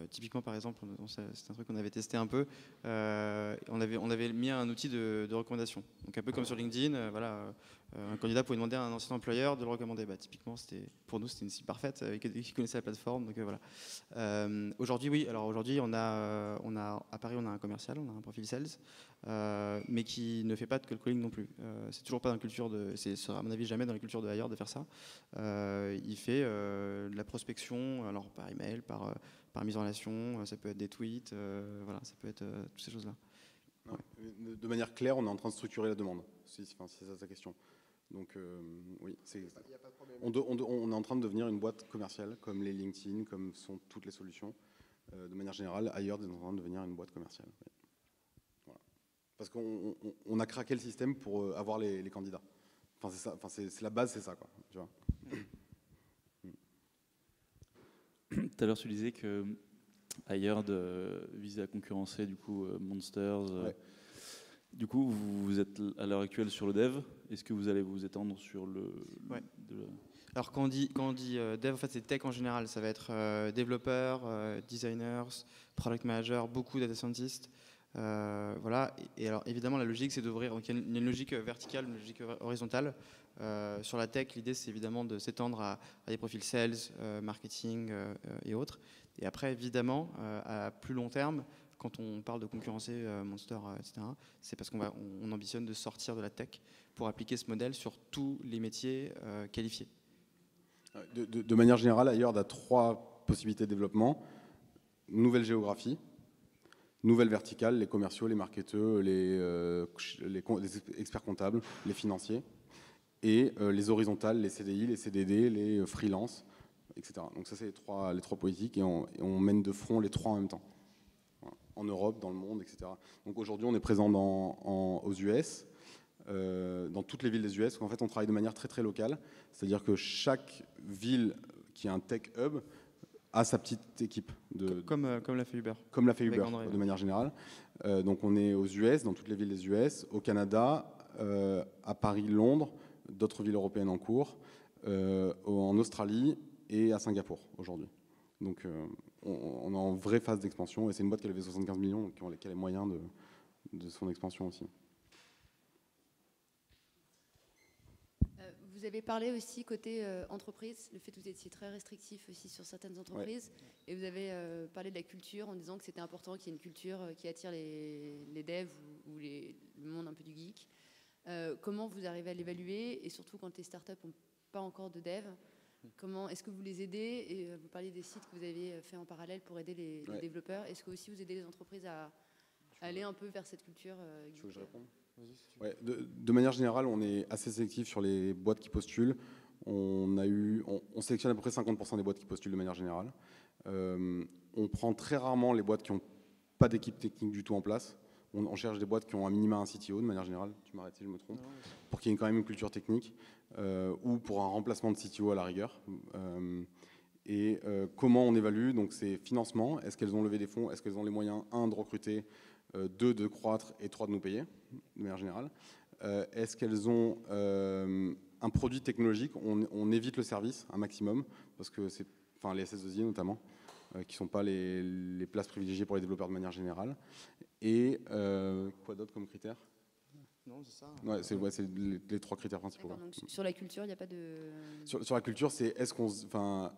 Typiquement, par exemple, c'est un truc qu'on avait testé un peu. On avait mis un outil de recommandation. Donc un peu comme sur LinkedIn, voilà, un candidat pouvait demander à un ancien employeur de le recommander. Bah, typiquement, pour nous, c'était une cible parfaite, qui connaissait la plateforme. Donc voilà. Aujourd'hui, oui. Alors aujourd'hui, à Paris, on a un commercial, on a un profil sales, mais qui ne fait pas de cold calling non plus. C'est toujours pas dans la culture ce sera à mon avis jamais dans la culture de Hired de faire ça. Il fait de la prospection, alors par email, par mise en relation, ça peut être des tweets, voilà, ça peut être toutes ces choses-là. Ouais. De manière claire, on est en train de structurer la demande, si c'est ça ta question. Donc oui, on est en train de devenir une boîte commerciale, comme les LinkedIn, comme sont toutes les solutions. De manière générale, Hired est en train de devenir une boîte commerciale. Oui. Voilà. Parce qu'on a craqué le système pour avoir les candidats. Enfin, c'est ça. Enfin, c'est la base, c'est ça, quoi. Tu vois. Tout à l'heure, tu disais que Hired visait à concurrencer du coup Monsters. Ouais. Du coup, vous êtes à l'heure actuelle sur le dev. Est-ce que vous allez vous étendre sur le... Ouais. Alors quand on dit dev, en fait c'est tech en général. Ça va être développeurs, designers, product managers, beaucoup data scientists. Voilà. Et alors évidemment la logique c'est d'ouvrir. Donc il y a une logique verticale, une logique horizontale. Sur la tech, l'idée c'est évidemment de s'étendre à des profils sales, marketing et autres. Et après évidemment à plus long terme, quand on parle de concurrencer Monster, etc., c'est parce qu'on ambitionne de sortir de la tech pour appliquer ce modèle sur tous les métiers qualifiés. De manière générale, Hired a 3 possibilités de développement. Nouvelle géographie, nouvelle verticale, les commerciaux, les marketeurs, les experts comptables, les financiers, et les horizontales, les CDI, les CDD, les freelances, etc. Donc ça, c'est les trois politiques, et on mène de front les 3 en même temps. Voilà. En Europe, dans le monde, etc. Donc aujourd'hui, on est présent aux US, dans toutes les villes des US. En fait, on travaille de manière très très locale, c'est-à-dire que chaque ville qui a un tech hub a sa petite équipe. Comme l'a fait Uber. Comme l'a fait Uber, André, de manière générale. Donc on est aux US, dans toutes les villes des US, au Canada, à Paris, Londres, d'autres villes européennes en cours, en Australie et à Singapour aujourd'hui. Donc on est en vraie phase d'expansion, et c'est une boîte qui a levé 75 millions, donc qui a les moyens de son expansion aussi. Vous avez parlé aussi côté entreprise, le fait que vous étiez très restrictif aussi sur certaines entreprises, ouais. Et vous avez parlé de la culture en disant que c'était important qu'il y ait une culture qui attire les devs ou le monde un peu du geek. Comment vous arrivez à l'évaluer, et surtout quand les startups n'ont pas encore de dev, est-ce que vous les aidez, et vous parliez des sites que vous avez fait en parallèle pour aider les développeurs. Est-ce que aussi vous aidez les entreprises à aller un peu vers cette culture geek? Tu veux que je réponde? Ouais, de manière générale, on est assez sélectif sur les boîtes qui postulent. On sélectionne à peu près 50% des boîtes qui postulent de manière générale. On prend très rarement les boîtes qui n'ont pas d'équipe technique du tout en place. On cherche des boîtes qui ont un minima un CTO de manière générale, tu m'arrêtes si je me trompe, pour qu'il y ait quand même une culture technique, ou pour un remplacement de CTO à la rigueur. Comment on évalue? Donc c'est financement, est-ce qu'elles ont levé des fonds, est-ce qu'elles ont les moyens, 1, de recruter, 2, de croître, et 3, de nous payer, de manière générale. Est-ce qu'elles ont un produit technologique? On évite le service un maximum, parce que c'est, enfin les SS2I notamment, qui ne sont pas les places privilégiées pour les développeurs de manière générale. Et quoi d'autre comme critère? Non, c'est ça. Ouais, c'est les 3 critères principaux. Donc, sur la culture, il n'y a pas de... Sur la culture, c'est est-ce qu'on... Enfin,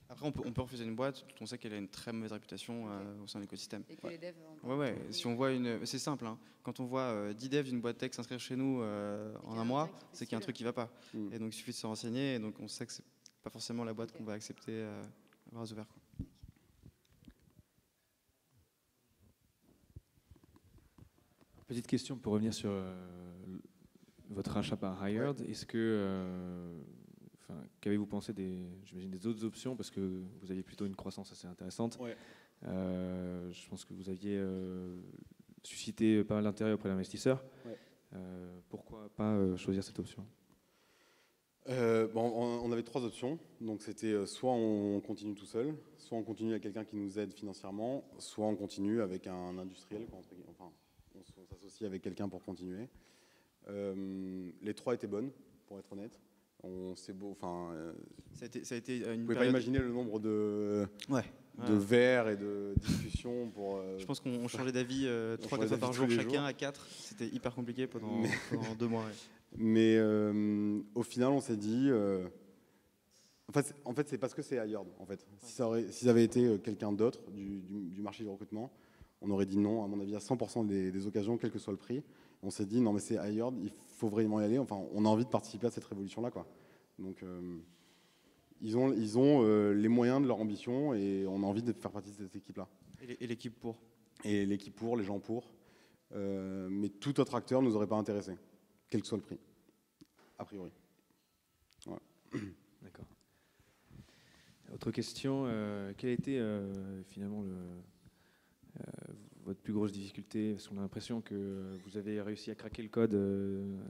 après, on peut refuser une boîte dont on sait qu'elle a une très mauvaise réputation au sein de l'écosystème. Et que les devs... Ouais. Si on voit c'est simple, hein. Quand on voit 10 devs d'une boîte tech s'inscrire chez nous en un mois, c'est qu'il y a un truc qui ne va pas. Et donc, il suffit de se renseigner. Et donc, on sait que ce n'est pas forcément la boîte qu'on va accepter à bras ouverts. Petite question pour revenir sur votre rachat par Hired. Ouais. Est-ce que, qu'avez-vous pensé j'imagine, des autres options, parce que vous aviez plutôt une croissance assez intéressante. Ouais. Je pense que vous aviez suscité pas mal d'intérêt auprès d'investisseurs. Ouais. Pourquoi pas choisir cette option? On avait 3 options. Donc c'était soit on continue tout seul, soit on continue avec quelqu'un qui nous aide financièrement, soit on continue avec un industriel. Enfin, on s'associe avec quelqu'un pour continuer. Les 3 étaient bonnes, pour être honnête. Ça a été une période... Vous pouvez pas imaginer le nombre de verres et de discussions pour... Je pense qu'on changeait d'avis 3-4 fois par jour chacun à 4. C'était hyper compliqué pendant 2 mois. Ouais. Mais au final, on s'est dit... En fait, c'est parce que c'est Hired. En fait. Si ça avait été quelqu'un d'autre du marché du recrutement, on aurait dit non, à mon avis, à 100% des occasions, quel que soit le prix. On s'est dit, non, mais c'est Hired, il faut vraiment y aller. Enfin, on a envie de participer à cette révolution-là, quoi. Donc, ils ont les moyens de leur ambition et on a envie de faire partie de cette équipe-là. Et l'équipe pour? Et l'équipe pour, les gens pour. Mais tout autre acteur ne nous aurait pas intéressé, quel que soit le prix, a priori. Ouais. D'accord. Autre question, quelle a été finalement votre plus grosse difficulté? Parce qu'on a l'impression que vous avez réussi à craquer le code,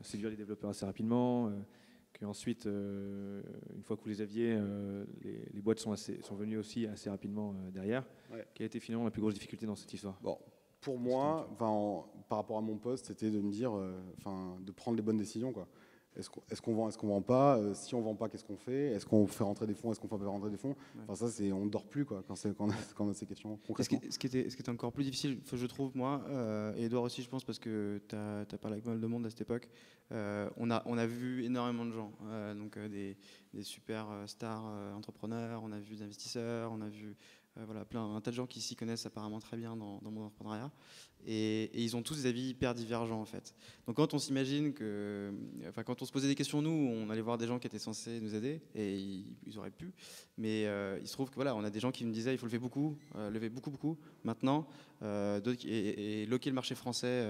séduire les développeurs assez rapidement, qu'ensuite, une fois que vous les aviez, les boîtes sont venues aussi assez rapidement derrière. Ouais. Quelle a été finalement la plus grosse difficulté dans cette histoire? Bon, pour moi, par rapport à mon poste, c'était de me dire, de prendre les bonnes décisions, quoi. Est-ce qu'on vend, est-ce qu'on vend pas? Si on vend pas, qu'est-ce qu'on fait? Est-ce qu'on fait rentrer des fonds? Est-ce qu'on fait pas rentrer des fonds? Enfin, ça, on ne dort plus, quoi, quand on a ces questions concrètement. Ce qui était encore plus difficile, je trouve, moi, et Edouard aussi, je pense, parce que tu as parlé avec pas mal de monde à cette époque, on a vu énormément de gens, donc des super stars entrepreneurs, on a vu des investisseurs, on a vu un tas de gens qui s'y connaissent apparemment très bien dans mon entrepreneuriat. Et ils ont tous des avis hyper divergents, en fait. Donc quand on s'imagine quand on se posait des questions, nous, on allait voir des gens qui étaient censés nous aider, et ils auraient pu. Mais il se trouve que on a des gens qui nous disaient il faut lever beaucoup maintenant, et loquer le marché français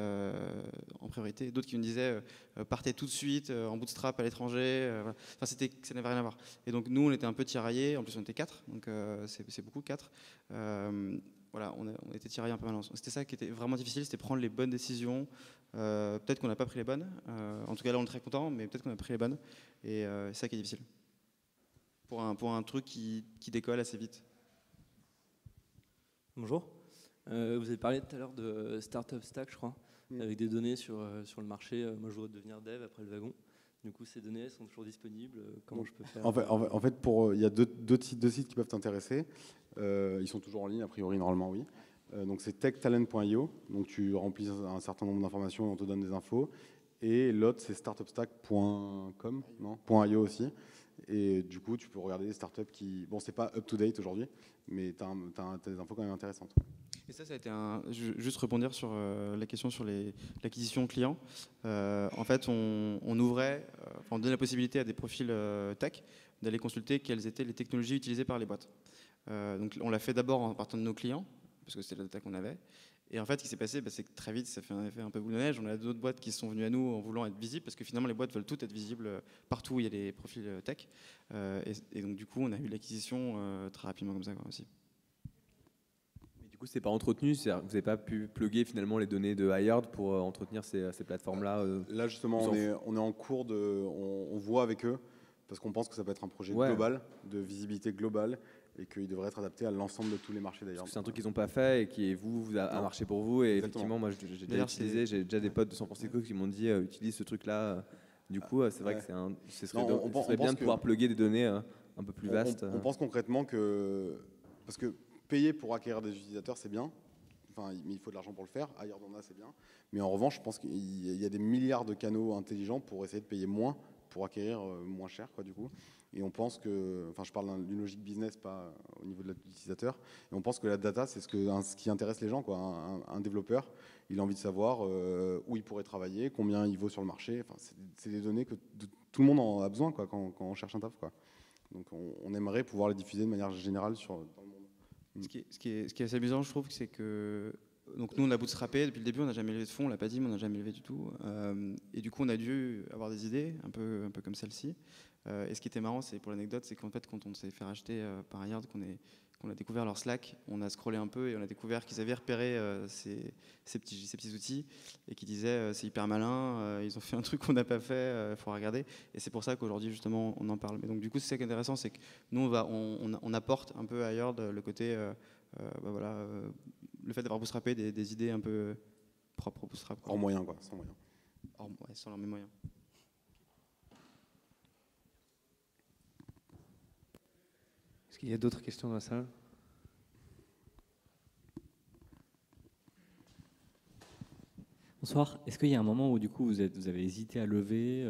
en priorité. D'autres qui nous disaient partez tout de suite en bootstrap à l'étranger. Enfin, ça n'avait rien à voir. Et donc nous, on était un peu tiraillés. En plus, on était 4, donc c'est beaucoup 4. On était tiraillés un peu mal. C'était ça qui était vraiment difficile, c'était prendre les bonnes décisions. Peut-être qu'on n'a pas pris les bonnes. En tout cas, là, on est très content, mais peut-être qu'on a pris les bonnes. Et c'est ça qui est difficile. Pour un truc qui décolle assez vite. Bonjour. Vous avez parlé tout à l'heure de Startup Stack, je crois, avec des données sur le marché. Moi, je voudrais devenir dev après le wagon. Du coup, ces données sont toujours disponibles. Comment je peux faire? En fait, il y a deux sites qui peuvent t'intéresser. Ils sont toujours en ligne, a priori, normalement, oui. Donc, c'est techtalent.io. Donc, tu remplis un certain nombre d'informations et on te donne des infos. Et l'autre, c'est startupstack.com, non .io aussi. Et du coup, tu peux regarder des startups qui... Bon, c'est pas up-to-date aujourd'hui, mais tu as des infos quand même intéressantes. Et ça a été juste rebondir sur la question sur l'acquisition client. En fait, on ouvrait, on donnait la possibilité à des profils tech d'aller consulter quelles étaient les technologies utilisées par les boîtes. Donc, on l'a fait d'abord en partant de nos clients, parce que c'était la data qu'on avait. Et en fait, ce qui s'est passé, c'est que très vite, ça fait un effet un peu boule de neige. On a d'autres boîtes qui sont venues à nous en voulant être visibles, parce que finalement, les boîtes veulent toutes être visibles partout où il y a des profils tech. Et donc, du coup, on a eu l'acquisition très rapidement comme ça aussi. Mais du coup, c'est pas entretenu, vous n'avez pas pu plugger finalement les données de Hired pour entretenir ces plateformes-là Là, justement, on est en cours on voit avec eux, parce qu'on pense que ça peut être un projet Ouais. global, de visibilité globale, et qu'il devrait être adapté à l'ensemble de tous les marchés d'ailleurs. Parce que c'est un truc qu'ils n'ont pas fait et qui a marché pour vous. Et Exactement. effectivement, moi, j'ai déjà utilisé, j'ai déjà des potes de San Francisco qui m'ont dit utilise ce truc-là. Du coup, c'est vrai que ce serait bien de pouvoir plugger des données un peu plus vastes. On pense concrètement que, parce que payer pour acquérir des utilisateurs, c'est bien. Enfin, mais il faut de l'argent pour le faire. Ailleurs dans c'est bien. Mais en revanche, je pense qu'il y a des milliards de canaux intelligents pour essayer de payer moins pour acquérir moins cher, quoi, du coup. Et on pense que, enfin, je parle d'une logique business, pas au niveau de l'utilisateur. Et on pense que la data, c'est ce qui intéresse les gens, quoi. Un développeur, il a envie de savoir où il pourrait travailler, combien il vaut sur le marché. Enfin, c'est des données que tout le monde en a besoin, quoi, quand on cherche un taf, quoi. Donc, on aimerait pouvoir les diffuser de manière générale dans le monde. Ce qui est assez amusant, je trouve, c'est que donc nous, on a bootstrappé depuis le début, on n'a jamais levé de fonds, on l'a pas dit, mais on n'a jamais levé du tout. Et du coup, on a dû avoir des idées, un peu comme celle-ci. Et ce qui était marrant, c'est pour l'anecdote, c'est qu'en fait, quand on s'est fait racheter par Hired, qu'on a découvert leur Slack, on a scrollé un peu et on a découvert qu'ils avaient repéré ces petits outils et qu'ils disaient c'est hyper malin, ils ont fait un truc qu'on n'a pas fait, il faut regarder. Et c'est pour ça qu'aujourd'hui, justement, on en parle. Mais donc, du coup, c'est ça qui est intéressant, c'est que nous, on apporte un peu à Hired le côté, le fait d'avoir bootstrappé des idées un peu propres au bootstrap. Hors moyen, quoi, sans moyen. Sans leurs moyens. Est-ce qu'il y a d'autres questions dans la salle? Bonsoir. Est-ce qu'il y a un moment où du coup vous avez hésité à lever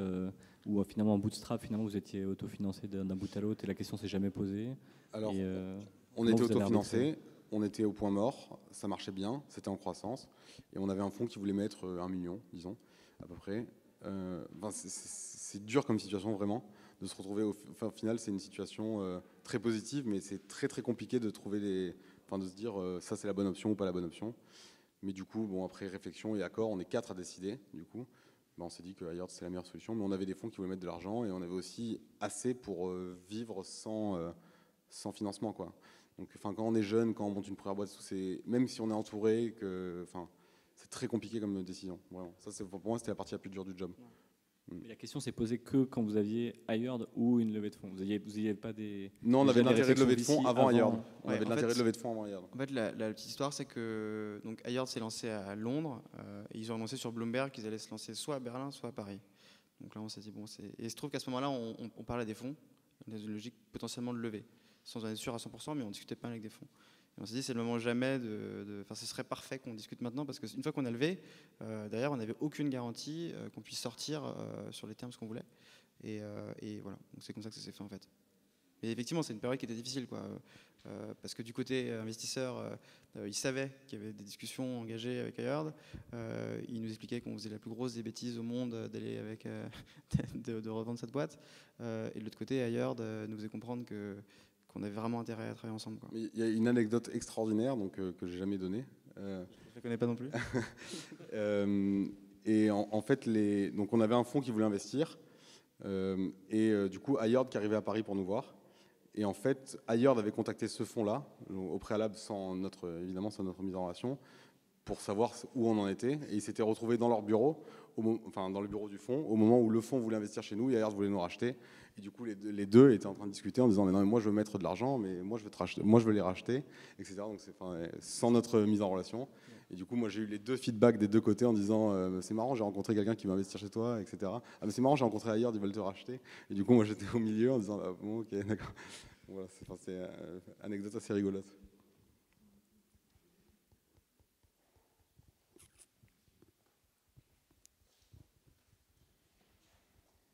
ou finalement en bootstrap, finalement vous étiez autofinancé d'un bout à l'autre et la question s'est jamais posée? Alors, on était autofinancé, on était au point mort, ça marchait bien, c'était en croissance et on avait un fonds qui voulait mettre 1 million, disons, à peu près. C'est dur comme situation vraiment de se retrouver au final, c'est une situation très positive, mais c'est très très compliqué de trouver de se dire ça c'est la bonne option ou pas la bonne option. Mais du coup, bon, après réflexion et accord, on est 4 à décider. Du coup, on s'est dit que Hired c'est la meilleure solution, mais on avait des fonds qui voulaient mettre de l'argent et on avait aussi assez pour vivre sans financement, quoi. Donc, quand on est jeune, quand on monte une première boîte, même si on est entouré, c'est très compliqué comme décision. Vraiment. Ça, pour moi, c'était la partie la plus dure du job. Mais la question s'est posée que quand vous aviez Hired ou une levée de fonds. Vous n'aviez pas des... Non, on avait l'intérêt de lever de fonds avant Hired. On Ouais, avait l'intérêt de lever de fonds avant Hired. En fait, la petite histoire, c'est que Hired s'est lancé à Londres et ils ont annoncé sur Bloomberg qu'ils allaient se lancer soit à Berlin, soit à Paris. Donc là, on s'est dit, bon, et il se trouve qu'à ce moment-là, on parlait des fonds, dans une logique potentiellement de levée, sans en être sûr à 100%, mais on ne discutait pas avec des fonds. Et on s'est dit, c'est le moment jamais ce serait parfait qu'on discute maintenant, parce qu'une fois qu'on a levé, derrière, on n'avait aucune garantie qu'on puisse sortir sur les termes ce qu'on voulait. Et voilà, donc c'est comme ça que ça s'est fait en fait. Mais effectivement, c'est une période qui était difficile, quoi, parce que du côté investisseur, ils savaient qu'il y avait des discussions engagées avec Hired. Ils nous expliquaient qu'on faisait la plus grosse des bêtises au monde d'aller de revendre cette boîte. Et de l'autre côté, Hired nous faisait comprendre qu'on avait vraiment intérêt à travailler ensemble, quoi. Il y a une anecdote extraordinaire que j'ai jamais donnée. Je ne la connais pas non plus. Et en fait, donc on avait un fonds qui voulait investir. Du coup, Hired qui arrivait à Paris pour nous voir. Et en fait, Hired avait contacté ce fonds-là, au préalable, évidemment sans notre mise en relation, pour savoir où on en était. Et ils s'étaient retrouvés dans leur bureau, dans le bureau du fonds, au moment où le fonds voulait investir chez nous et Hired voulait nous racheter. Et du coup, les deux étaient en train de discuter en disant mais non, mais moi je veux mettre de l'argent, mais moi je veux te racheter, moi je veux les racheter, etc. Donc sans notre mise en relation. Et du coup, moi j'ai eu les deux feedbacks des deux côtés en disant c'est marrant, j'ai rencontré quelqu'un qui va investir chez toi, etc. Ah mais c'est marrant, j'ai rencontré Hired, ils veulent te racheter. Et du coup, moi j'étais au milieu en disant bon, ok, d'accord. Voilà, c'est une anecdote assez rigolote.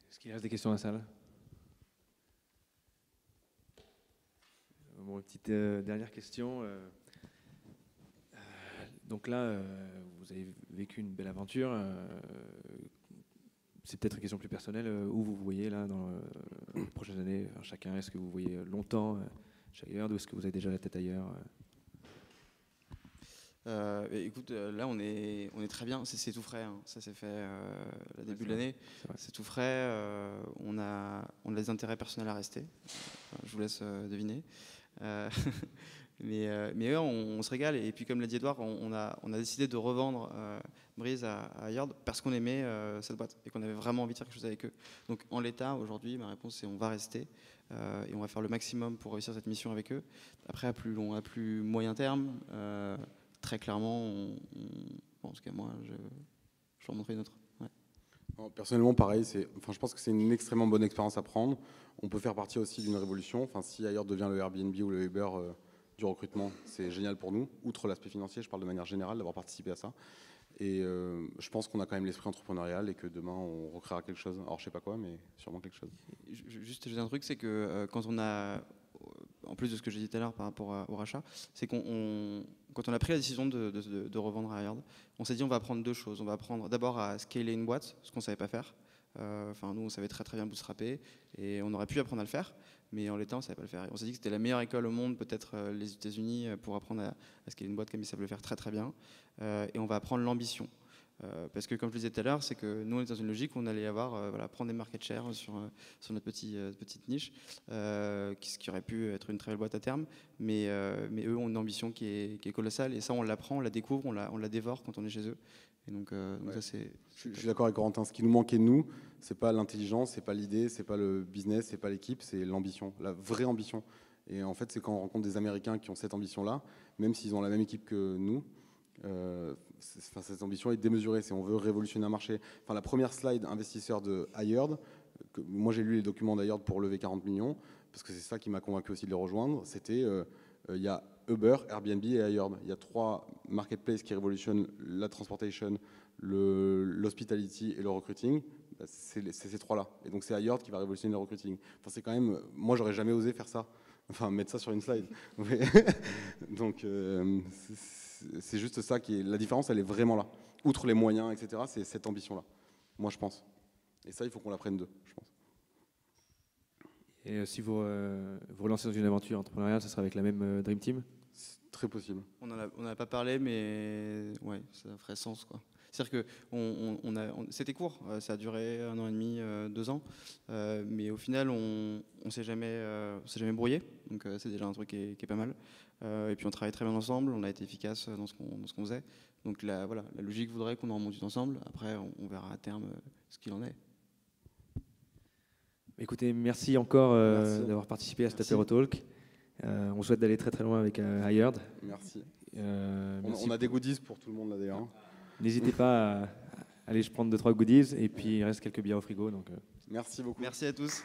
Est-ce qu'il reste des questions dans la salle? Bon, une petite dernière question. Donc là, vous avez vécu une belle aventure. C'est peut-être une question plus personnelle. Où vous voyez là dans les prochaines années, chacun? Est-ce que vous voyez longtemps chez Hired ou est-ce que vous avez déjà la tête ailleurs? Écoute, là on est très bien, c'est tout frais, hein. Ça s'est fait au début de l'année, c'est tout frais, on a des intérêts personnels à rester, je vous laisse deviner. Mais ouais, on se régale, et puis comme l'a dit Edouard, on a décidé de revendre Breeze à Yard parce qu'on aimait cette boîte et qu'on avait vraiment envie de faire quelque chose avec eux. Donc en l'état, aujourd'hui, ma réponse c'est on va rester et on va faire le maximum pour réussir cette mission avec eux. Après, à plus moyen terme, très clairement, en tout cas moi, je vais en montrer une autre. Ouais. Personnellement, pareil, je pense que c'est une extrêmement bonne expérience à prendre. On peut faire partie aussi d'une révolution. Enfin, si ailleurs devient le Airbnb ou le Uber du recrutement, c'est génial pour nous. Outre l'aspect financier, je parle de manière générale, d'avoir participé à ça. Et je pense qu'on a quand même l'esprit entrepreneurial et que demain, on recréera quelque chose. Alors, je sais pas quoi, mais sûrement quelque chose. Juste un truc, c'est que quand on a, en plus de ce que j'ai dit tout à l'heure par rapport au rachat, c'est quand on a pris la décision de revendre à Yard, on s'est dit on va apprendre deux choses. On va apprendre d'abord à scaler une boîte, ce qu'on ne savait pas faire. Nous, on savait très bien bootstrapper et on aurait pu apprendre à le faire, mais en l'état, on ne savait pas le faire. Et on s'est dit que c'était la meilleure école au monde, peut-être les États-Unis, pour apprendre à scaler une boîte comme ils savent le faire très bien. Et on va apprendre l'ambition. Parce que comme je le disais tout à l'heure, c'est que nous on est dans une logique où on allait prendre des market share sur notre petite niche, ce qui aurait pu être une très belle boîte à terme, mais eux ont une ambition qui est colossale, et ça on l'apprend, on la découvre, on la dévore quand on est chez eux. Et donc ça c'est. Je suis d'accord avec Corentin. Ce qui nous manquait de nous, c'est pas l'intelligence, c'est pas l'idée, c'est pas le business, c'est pas l'équipe, c'est l'ambition, la vraie ambition. Et en fait, c'est quand on rencontre des Américains qui ont cette ambition-là, même s'ils ont la même équipe que nous. Cette ambition est démesurée, on veut révolutionner un marché. La première slide investisseur de Hired, moi j'ai lu les documents d'Hired pour lever 40 millions, parce que c'est ça qui m'a convaincu aussi de les rejoindre. C'était, il y a Uber, Airbnb et Hired. Il y a 3 marketplaces qui révolutionnent la transportation, l'hospitality et le recruiting. C'est ces 3-là. Et donc c'est Hired qui va révolutionner le recruiting. C'est quand même, moi j'aurais jamais osé faire ça, mettre ça sur une slide. Donc c'est juste ça qui est la différence, elle est vraiment là. Outre les moyens, etc., c'est cette ambition-là, moi je pense. Et ça, il faut qu'on la prenne d'eux, je pense. Et si vous vous relancez dans une aventure entrepreneuriale, ça sera avec la même Dream Team ? C'est très possible. On n'en a pas parlé, mais ouais, ça ferait sens, quoi. C'est-à-dire que c'était court, ça a duré 1 an et demi, 2 ans, mais au final, on s'est jamais brouillé, donc c'est déjà un truc qui est pas mal. Et puis on travaille très bien ensemble, on a été efficace dans ce qu'on faisait. Donc la logique voudrait qu'on en remonte ensemble. Après, on verra à terme ce qu'il en est. Écoutez, merci encore d'avoir participé à cet apéro talk. On souhaite d'aller très très loin avec Hired. Merci. Merci. On a des goodies pour tout le monde là d'ailleurs. N'hésitez pas à aller prendre 2-3 goodies, et puis il reste quelques bières au frigo. Donc, Merci beaucoup. Merci à tous.